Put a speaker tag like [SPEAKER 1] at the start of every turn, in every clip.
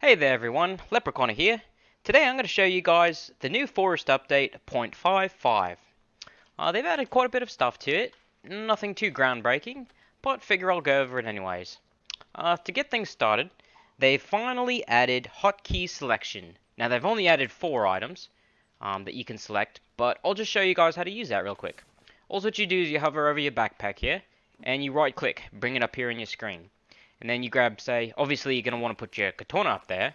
[SPEAKER 1] Hey there everyone, Leprechauner here. Today I'm going to show you guys the new Forest Update 0.55. They've added quite a bit of stuff to it, nothing too groundbreaking, but figure I'll go over it anyways. To get things started, they finally added hotkey selection. Now they've only added 4 items that you can select, but I'll just show you guys how to use that real quick. All what you do is you hover over your backpack here, and you right click, bring it up here on your screen. And then you grab, say, obviously you're going to want to put your katana up there.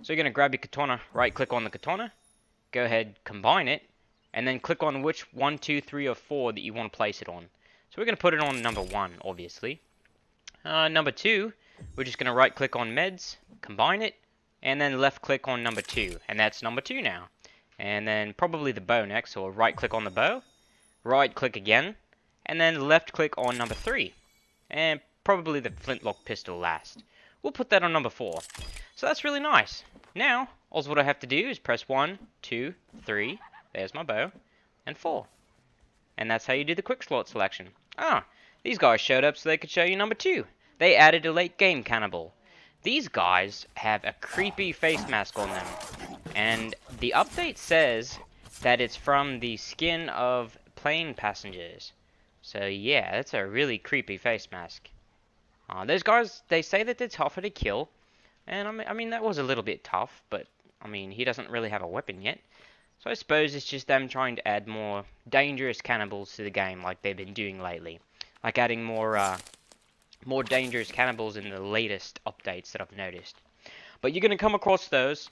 [SPEAKER 1] So you're going to grab your katana, right click on the katana, go ahead, combine it, and then click on which 1, 2, 3, or 4 that you want to place it on. So we're going to put it on number 1, obviously. Number 2, we're just going to right click on meds, combine it, and then left click on number 2. And that's number 2 now. And then probably the bow next, so right click on the bow, right click again, and then left click on number 3. And probably the flintlock pistol last. We'll put that on number 4. So that's really nice. Now, all what I have to do is press 1, 2, 3, there's my bow, and 4. And that's how you do the quick slot selection. These guys showed up so they could show you number 2. They added a late game cannibal. These guys have a creepy face mask on them. And the update says that it's from the skin of plane passengers. So yeah, that's a really creepy face mask. Those guys, they say that they're tougher to kill, and I mean that was a little bit tough, but I mean he doesn't really have a weapon yet, so I suppose it's just them trying to add more dangerous cannibals to the game like they've been doing lately, like adding more dangerous cannibals in the latest updates that I've noticed. But you're gonna come across those.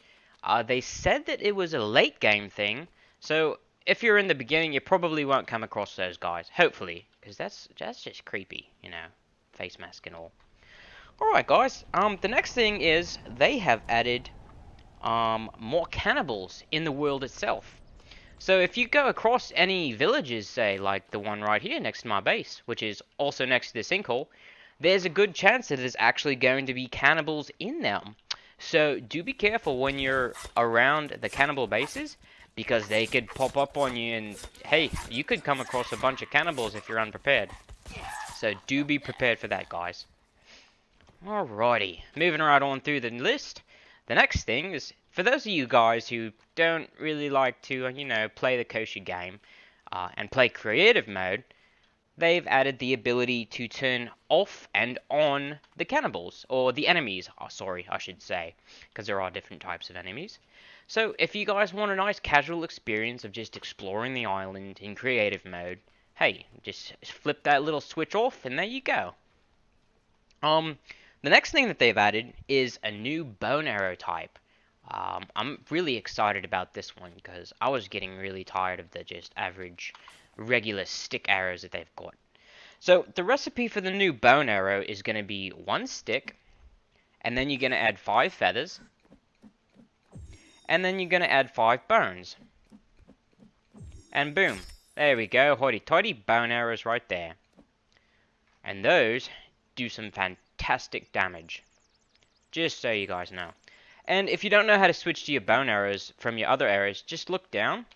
[SPEAKER 1] They said that it was a late game thing, so if you're in the beginning, you probably won't come across those guys, hopefully, because that's just creepy, you know. Face mask and all. Alright guys, the next thing is they have added more cannibals in the world itself. So if you go across any villages, say like the one right here next to my base, which is also next to the sinkhole, there's a good chance that there's actually going to be cannibals in them. So do be careful when you're around the cannibal bases, because they could pop up on you and hey, you could come across a bunch of cannibals if you're unprepared. So do be prepared for that, guys. Alrighty, moving right on through the list. The next thing is, for those of you guys who don't really like to, you know, play the kosher game and play creative mode, they've added the ability to turn off and on the cannibals, or the enemies, sorry, I should say, because there are different types of enemies. So if you guys want a nice casual experience of just exploring the island in creative mode, hey, just flip that little switch off, and there you go. The next thing that they've added is a new bow and arrow type. I'm really excited about this one, because I was getting really tired of the just average, regular stick arrows that they've got. So, the recipe for the new bow and arrow is going to be 1 stick, and then you're going to add 5 feathers, and then you're going to add 5 bones. And boom. There we go, hoity-toity, bow and arrows right there. And those do some fantastic damage. Just so you guys know. And if you don't know how to switch to your bow and arrows from your other arrows, just look down,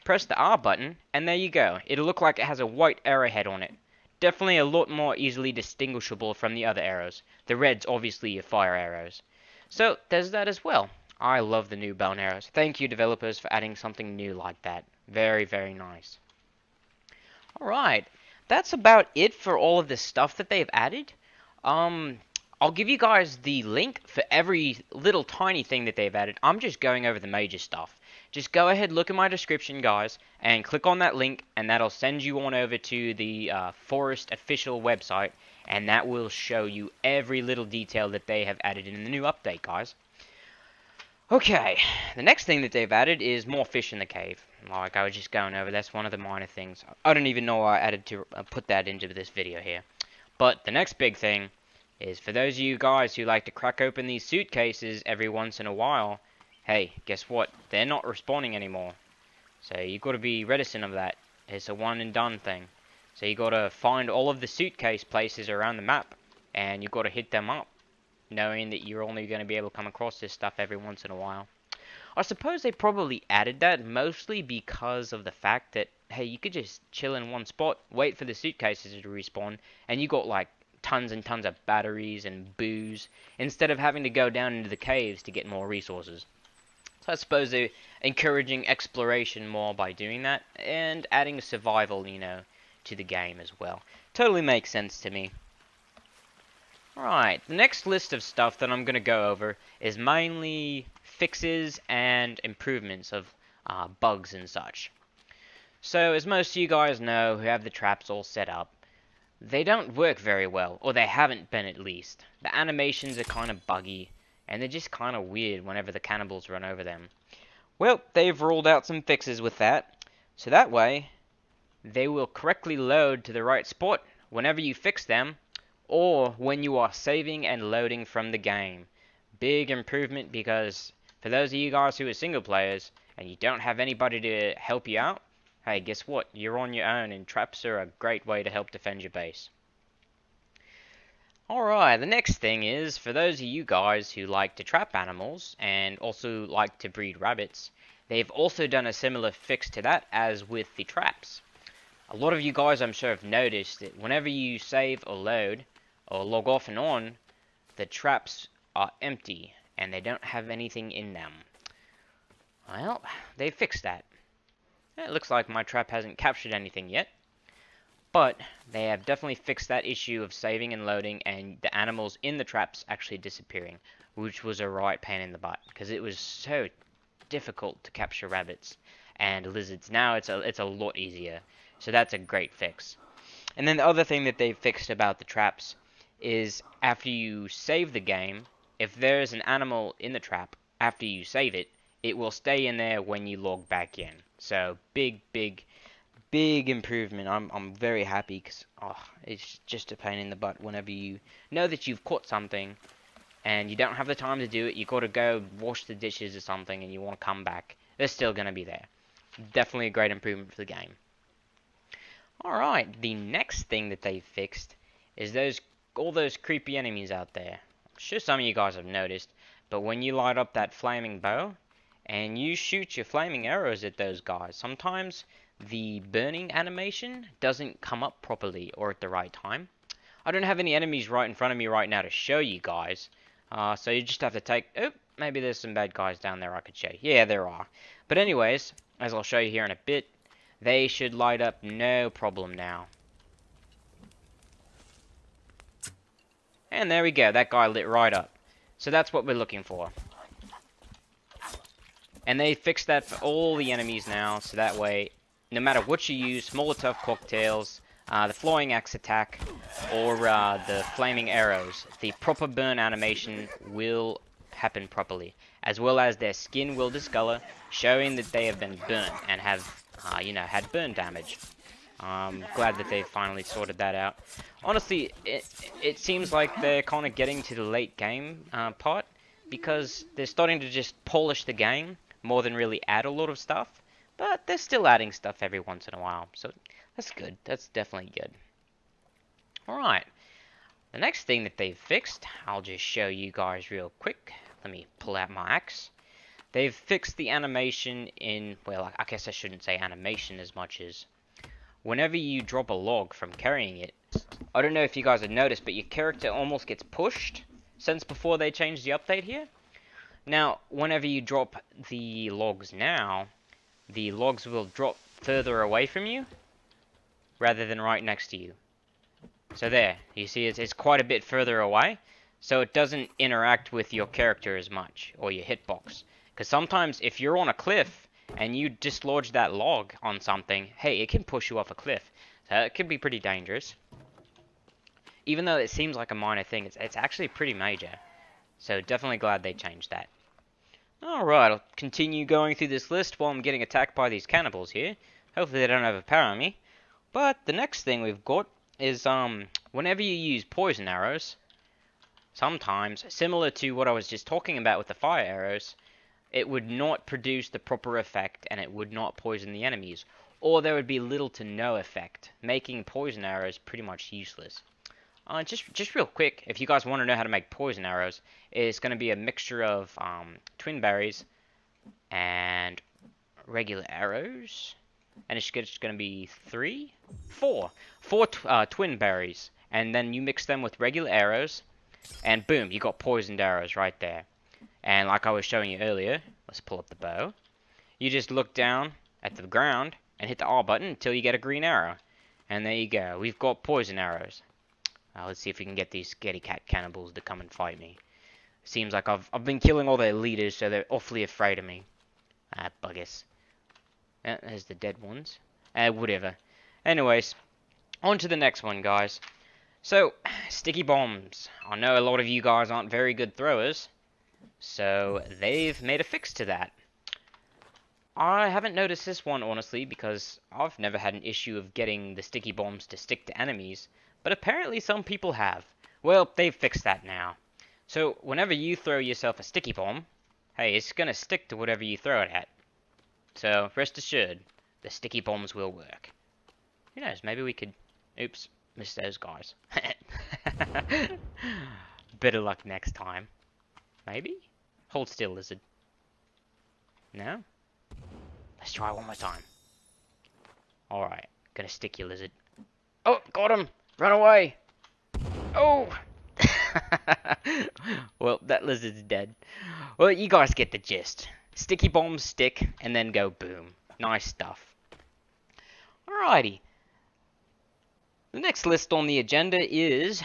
[SPEAKER 1] press the R button, and there you go. It'll look like it has a white arrowhead on it. Definitely a lot more easily distinguishable from the other arrows. The red's obviously your fire arrows. So, there's that as well. I love the new bow and arrows. Thank you, developers, for adding something new like that. Very, very nice. Alright, that's about it for all of the stuff that they've added. I'll give you guys the link for every little tiny thing that they've added. I'm just going over the major stuff. Just go ahead, look in my description, guys, and click on that link, and that'll send you on over to the Forest official website, and that will show you every little detail that they have added in the new update, guys. Okay, the next thing that they've added is more fish in the cave. Like I was just going over, that's one of the minor things. I don't even know why I put that into this video here. But the next big thing is for those of you guys who like to crack open these suitcases every once in a while, hey, guess what? They're not respawning anymore. So you've got to be reticent of that. It's a one and done thing. So you got to find all of the suitcase places around the map, and you've got to hit them up, knowing that you're only going to be able to come across this stuff every once in a while. I suppose they probably added that mostly because of the fact that, hey, you could just chill in one spot, wait for the suitcases to respawn, and you got like tons and tons of batteries and booze instead of having to go down into the caves to get more resources. So I suppose they're encouraging exploration more by doing that and adding survival, to the game as well. Totally makes sense to me. Right, the next list of stuff that I'm going to go over is mainly fixes and improvements of bugs and such. So, as most of you guys know who have the traps all set up, they don't work very well, or they haven't been at least. The animations are kind of buggy, and they're just kind of weird whenever the cannibals run over them. Well, they've ruled out some fixes with that, so that way, they will correctly load to the right spot whenever you fix them, or when you are saving and loading from the game. Big improvement, because for those of you guys who are single players and you don't have anybody to help you out, hey, guess what? You're on your own, and traps are a great way to help defend your base. Alright, the next thing is, for those of you guys who like to trap animals and also like to breed rabbits, they've also done a similar fix to that as with the traps. A lot of you guys, I'm sure, have noticed that whenever you save or load, or log off and on, the traps are empty, and they don't have anything in them. Well, they fixed that. It looks like my trap hasn't captured anything yet, but they have definitely fixed that issue of saving and loading, and the animals in the traps actually disappearing, which was a right pain in the butt, because it was so difficult to capture rabbits and lizards. Now it's a lot easier. So that's a great fix. And then the other thing that they've fixed about the traps is after you save the game, if there's an animal in the trap after you save it, it will stay in there when you log back in. So big improvement. I'm very happy because it's just a pain in the butt whenever you know that you've caught something and you don't have the time to do it. You got to go wash the dishes or something and you want to come back. They're still going to be there. Definitely a great improvement for the game. Alright, the next thing that they fixed is all those creepy enemies out there. I'm sure some of you guys have noticed, but when you light up that flaming bow and you shoot your flaming arrows at those guys, sometimes the burning animation doesn't come up properly or at the right time. I don't have any enemies right in front of me right now to show you guys, so you just have to take... Oh, maybe there's some bad guys down there I could show you. Yeah, there are. But anyways, as I'll show you here in a bit, they should light up no problem now. And there we go, that guy lit right up. So that's what we're looking for. And they fixed that for all the enemies now, so that way, no matter what you use, Molotov cocktails, the flying axe attack, or the flaming arrows, the proper burn animation will happen properly, as well as their skin will discolor, showing that they have been burnt and have had burn damage. I'm glad that they finally sorted that out. Honestly, it seems like they're kind of getting to the late game part, because they're starting to just polish the game more than really add a lot of stuff, but they're still adding stuff every once in a while, so that's good. That's definitely good. Alright, the next thing that they've fixed, I'll just show you guys real quick. Let me pull out my axe. They've fixed the animation in, well, I guess I shouldn't say animation as much as whenever you drop a log from carrying it, I don't know if you guys have noticed, but your character almost gets pushed since before they changed the update here. Now, whenever you drop the logs now, the logs will drop further away from you rather than right next to you. So there, you see it's quite a bit further away, so it doesn't interact with your character as much, or your hitbox. Because sometimes if you're on a cliff and you dislodge that log on something, hey, it can push you off a cliff. So it can be pretty dangerous. Even though it seems like a minor thing, it's actually pretty major. So definitely glad they changed that. Alright, I'll continue going through this list while I'm getting attacked by these cannibals here. Hopefully they don't overpower me. But the next thing we've got is whenever you use poison arrows, sometimes, similar to what I was just talking about with the fire arrows, it would not produce the proper effect and it would not poison the enemies. Or there would be little to no effect, making poison arrows pretty much useless. Just real quick, if you guys want to know how to make poison arrows, it's going to be a mixture of twin berries and regular arrows. And it's just going to be four twin berries and then you mix them with regular arrows, and boom, you got poisoned arrows right there. And like I was showing you earlier, let's pull up the bow. You just look down at the ground and hit the R button until you get a green arrow. And there you go, we've got poison arrows. Let's see if we can get these scaredy cat cannibals to come and fight me. Seems like I've been killing all their leaders, so they're awfully afraid of me. Buggers. There's the dead ones. Whatever. Anyways, on to the next one, guys. So, sticky bombs. I know a lot of you guys aren't very good throwers, so they've made a fix to that. I haven't noticed this one, honestly, because I've never had an issue of getting the sticky bombs to stick to enemies, but apparently some people have. Well, they've fixed that now. So, whenever you throw yourself a sticky bomb, hey, it's gonna stick to whatever you throw it at. So, rest assured, the sticky bombs will work. Who knows, maybe we could... Oops, missed those guys. Better luck next time. Maybe? Hold still, lizard. No? Let's try one more time. Alright, gonna stick you, lizard. Oh, got him! Run away! Oh! Well, that lizard's dead. Well, you guys get the gist. Sticky bombs stick, and then go boom. Nice stuff. Alrighty. The next list on the agenda is...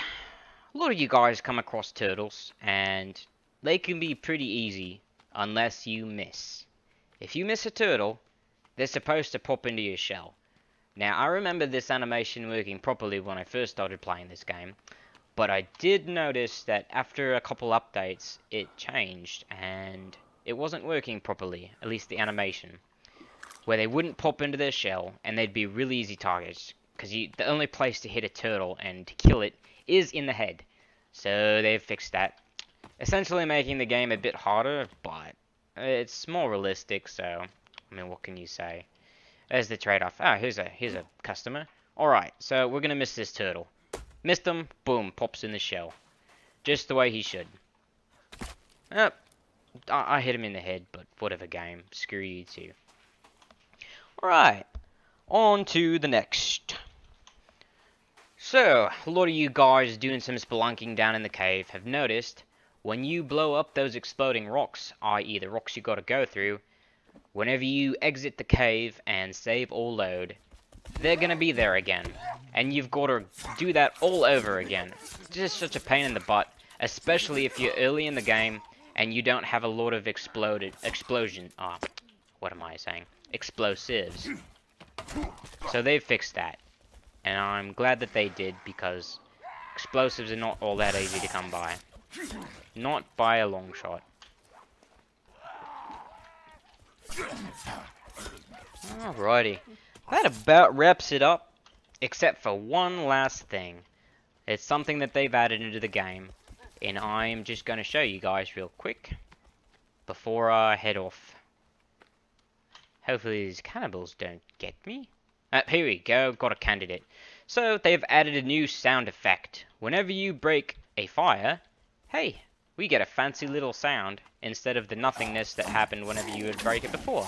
[SPEAKER 1] A lot of you guys come across turtles, and they can be pretty easy, unless you miss. If you miss a turtle, they're supposed to pop into your shell. Now, I remember this animation working properly when I first started playing this game, but I did notice that after a couple updates, it changed, and it wasn't working properly, at least the animation, where they wouldn't pop into their shell, and they'd be really easy targets, because the only place to hit a turtle and to kill it is in the head. So they've fixed that, essentially making the game a bit harder, but it's more realistic, so, I mean, what can you say? There's the trade-off. Ah, here's a customer. Alright, so we're gonna miss this turtle. Missed him, boom, pops in the shell. Just the way he should. I hit him in the head, but whatever, game. Screw you too. Alright, on to the next. So, a lot of you guys doing some spelunking down in the cave have noticed when you blow up those exploding rocks, i.e. the rocks you gotta go through, whenever you exit the cave and save or load, they're gonna be there again. And you've gotta do that all over again. It's just such a pain in the butt, especially if you're early in the game and you don't have a lot of explosives. So they've fixed that. And I'm glad that they did, because explosives are not all that easy to come by. Not by a long shot. Alrighty. That about wraps it up, except for one last thing. It's something that they've added into the game, and I'm just going to show you guys real quick before I head off. Hopefully these cannibals don't get me. Here we go, got a candidate. So, they've added a new sound effect. Whenever you break a fire, hey, we get a fancy little sound instead of the nothingness that happened whenever you would break it before.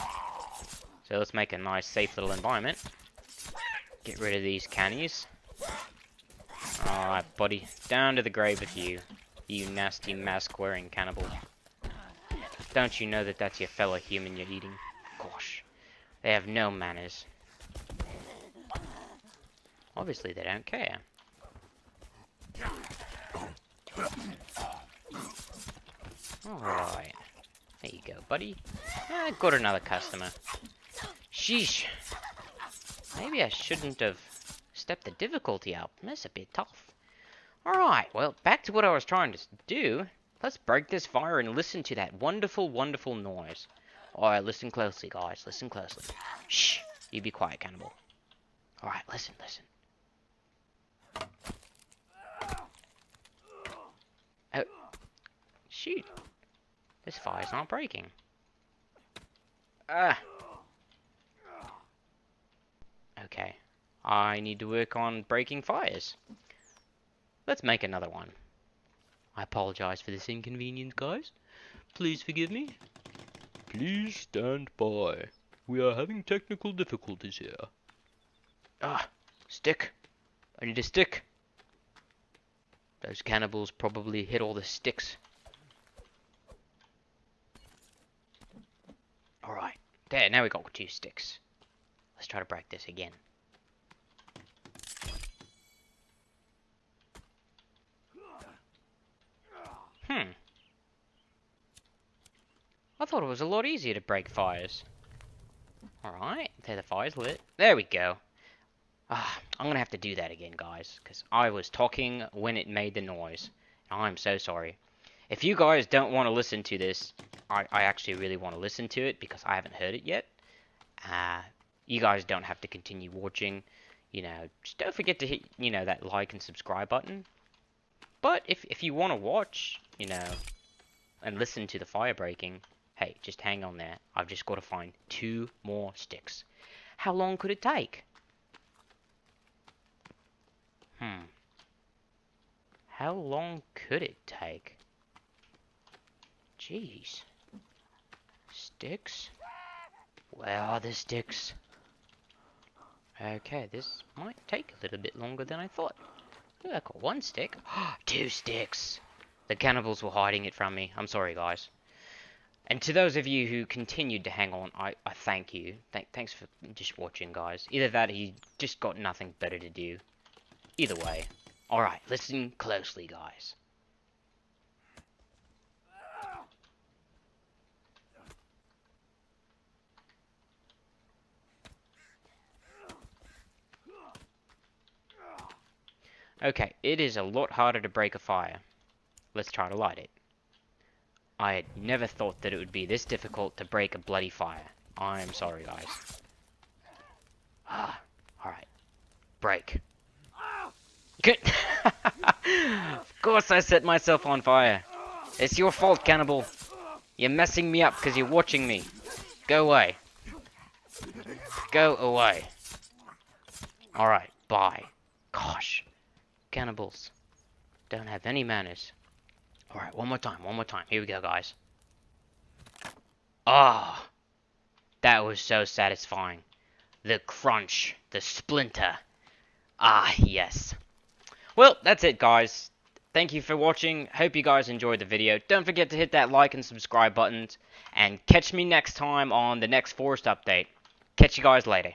[SPEAKER 1] So let's make a nice, safe little environment. Get rid of these cannies. Alright, buddy. Down to the grave with you. You nasty mask-wearing cannibal. Don't you know that that's your fellow human you're eating? Gosh. They have no manners. Obviously they don't care. Alright. There you go, buddy. Got another customer. Sheesh. Maybe I shouldn't have stepped the difficulty up. That's a bit tough. Alright, well, back to what I was trying to do. Let's break this fire and listen to that wonderful, wonderful noise. Alright, listen closely, guys. Listen closely. Shh. You be quiet, cannibal. Alright, listen, listen. Oh. Shoot. This fire's not breaking. Okay. I need to work on breaking fires. Let's make another one. I apologize for this inconvenience, guys. Please forgive me. Please stand by. We are having technical difficulties here. Stick. I need a stick. Those cannibals probably hit all the sticks. Alright. There, now we got 2 sticks. Let's try to break this again. I thought it was a lot easier to break fires. Alright, there the fire's lit. There we go. I'm gonna have to do that again, guys, because I was talking when it made the noise. I'm so sorry. If you guys don't want to listen to this, I actually really want to listen to it, because I haven't heard it yet. You guys don't have to continue watching. You know, just don't forget to hit, you know, that like and subscribe button. But if you want to watch, you know, and listen to the fire breaking, hey, just hang on there. I've just got to find 2 more sticks. How long could it take? How long could it take? Jeez. Sticks? Where are the sticks? Okay, this might take a little bit longer than I thought. Ooh, I got 1 stick. 2 sticks! The cannibals were hiding it from me. I'm sorry, guys. And to those of you who continued to hang on, I thank you. Thanks for just watching, guys. Either that or you just got nothing better to do. Either way. Alright, listen closely, guys. Okay, it is a lot harder to break a fire. Let's try to light it. I had never thought that it would be this difficult to break a bloody fire. I am sorry, guys. Alright. Break. Good. Of course I set myself on fire. It's your fault, cannibal. You're messing me up because you're watching me. Go away. Go away. Alright, bye. Gosh. Cannibals don't have any manners. Alright, one more time. Here we go, guys. Ah, that was so satisfying. The crunch, the splinter. Ah, yes. Well, that's it, guys. Thank you for watching. Hope you guys enjoyed the video. Don't forget to hit that like and subscribe buttons. And catch me next time on the next forest update. Catch you guys later.